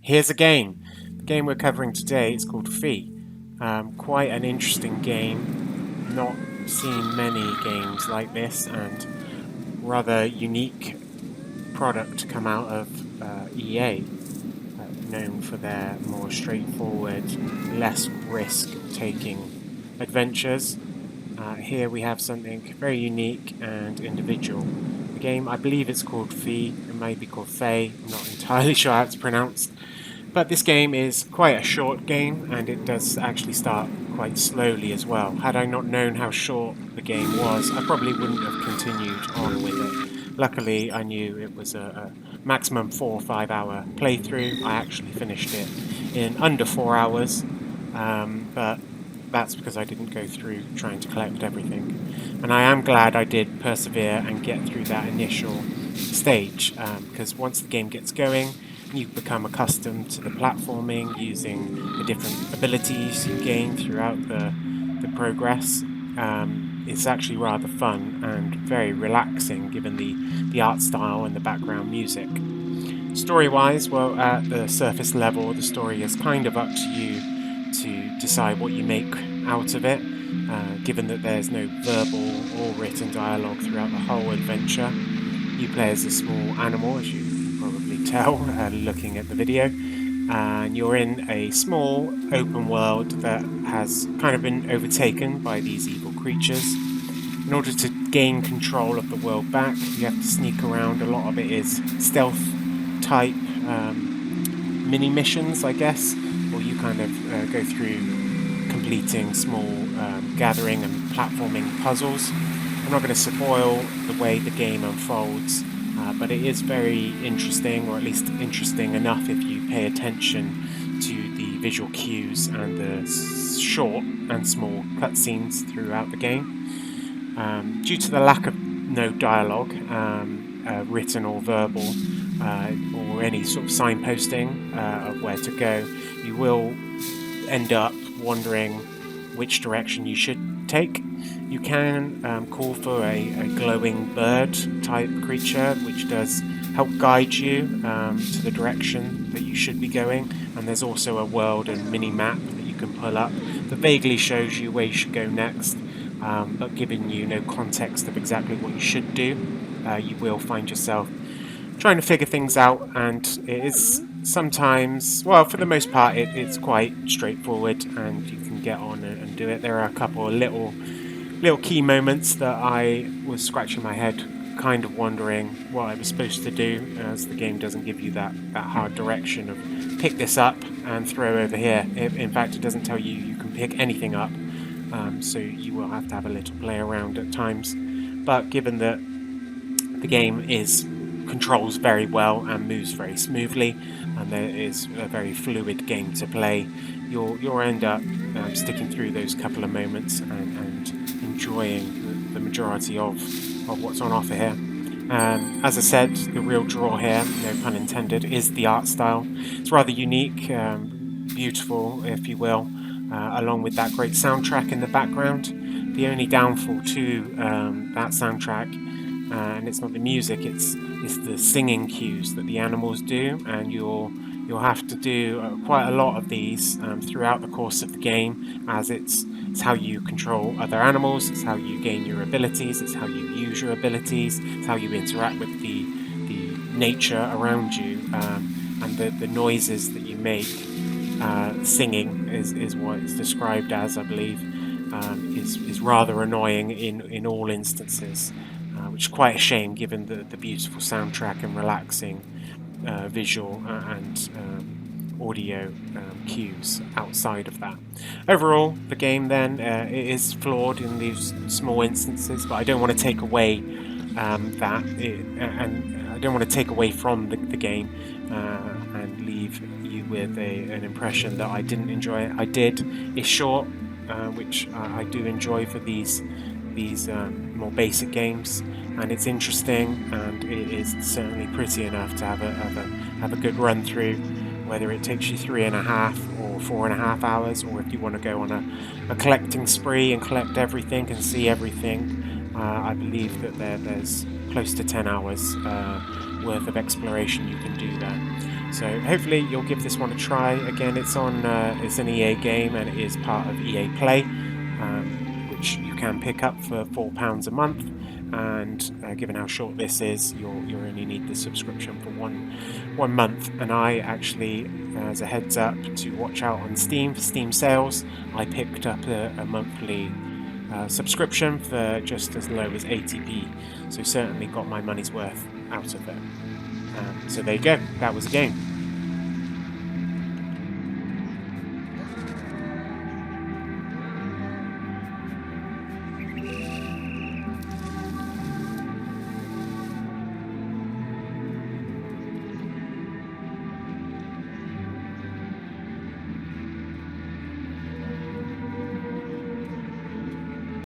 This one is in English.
Here's a game. The game we're covering today is called Fee. Quite an interesting game. Not seen many games like this, and rather unique product come out of EA, known for their more straightforward, less risk-taking adventures. Here we have something very unique and individual. The game, I believe it's called Fee. It may be called Fae. I'm not entirely sure how it's pronounced. But this game is quite a short game, and it does actually start quite slowly as well. Had I not known how short the game was, I probably wouldn't have continued on with it. Luckily, I knew it was a maximum 4 or 5 hour playthrough. I actually finished it in under 4 hours, but that's because I didn't go through trying to collect everything. And I am glad I did persevere and get through that initial stage, because once the game gets going, you become accustomed to the platforming using the different abilities you gain throughout the progress. It's actually rather fun and very relaxing given the art style and the background music. Story-wise, well, at the surface level, the story is kind of up to you to decide what you make out of it, given that there's no verbal or written dialogue throughout the whole adventure. You play as a small animal, as you probably tell looking at the video, and you're in a small open world that has kind of been overtaken by these evil creatures. In order to gain control of the world back, you have to sneak around. A lot of it is stealth type mini missions, I guess, or you kind of go through completing small gathering and platforming puzzles. I'm not going to spoil the way the game unfolds, but it is very interesting, or at least interesting enough if you pay attention to the visual cues and the short and small cutscenes throughout the game. Due to the lack of no dialogue, written or verbal, or any sort of signposting of where to go, you will end up wondering which direction you should take. You can call for a glowing bird type creature, which does help guide you to the direction that you should be going, and there's also a world and mini map that you can pull up that vaguely shows you where you should go next, but giving you no context of exactly what you should do. You will find yourself trying to figure things out, and it is sometimes, well, for the most part, it's quite straightforward, and you can get on and do it. There are a couple of little key moments that I was scratching my head, kind of wondering what I was supposed to do, as the game doesn't give you that hard direction of pick this up and throw over here. In fact, it doesn't tell you you can pick anything up, so you will have to have a little play around at times. But given that the game controls very well and moves very smoothly, and there is a very fluid game to play, you'll end up sticking through those couple of moments and enjoying the majority of what's on offer here. As I said, the real draw here, no pun intended, is the art style. It's rather unique, beautiful, if you will, along with that great soundtrack in the background. The only downfall to that soundtrack, and it's not the music, it's the singing cues that the animals do, and you'll have to do quite a lot of these throughout the course of the game, as it's how you control other animals, it's how you gain your abilities, it's how you use your abilities, it's how you interact with the nature around you, and the noises that you make. Singing is what it's described as, I believe, is rather annoying in all instances, which is quite a shame given the beautiful soundtrack and relaxing visual and audio cues outside of that. Overall, the game then it is flawed in these small instances, but I don't want to take away and I don't want to take away from the game and leave you with an impression that I didn't enjoy it. I did. It's short, which I do enjoy for these more basic games, and it's interesting, and it is certainly pretty enough to have a good run through. Whether it takes you 3.5 or 4.5 hours, or if you want to go on a collecting spree and collect everything and see everything, I believe that there's close to 10 hours worth of exploration you can do there. So hopefully you'll give this one a try. Again, it's an EA game, and it is part of EA Play, which you can pick up for £4 a month. And given how short this is, you only need the subscription for one month. And I actually, as a heads up to watch out on Steam for Steam sales, I picked up a monthly subscription for just as low as 80p. So certainly got my money's worth out of it. So there you go. That was a game.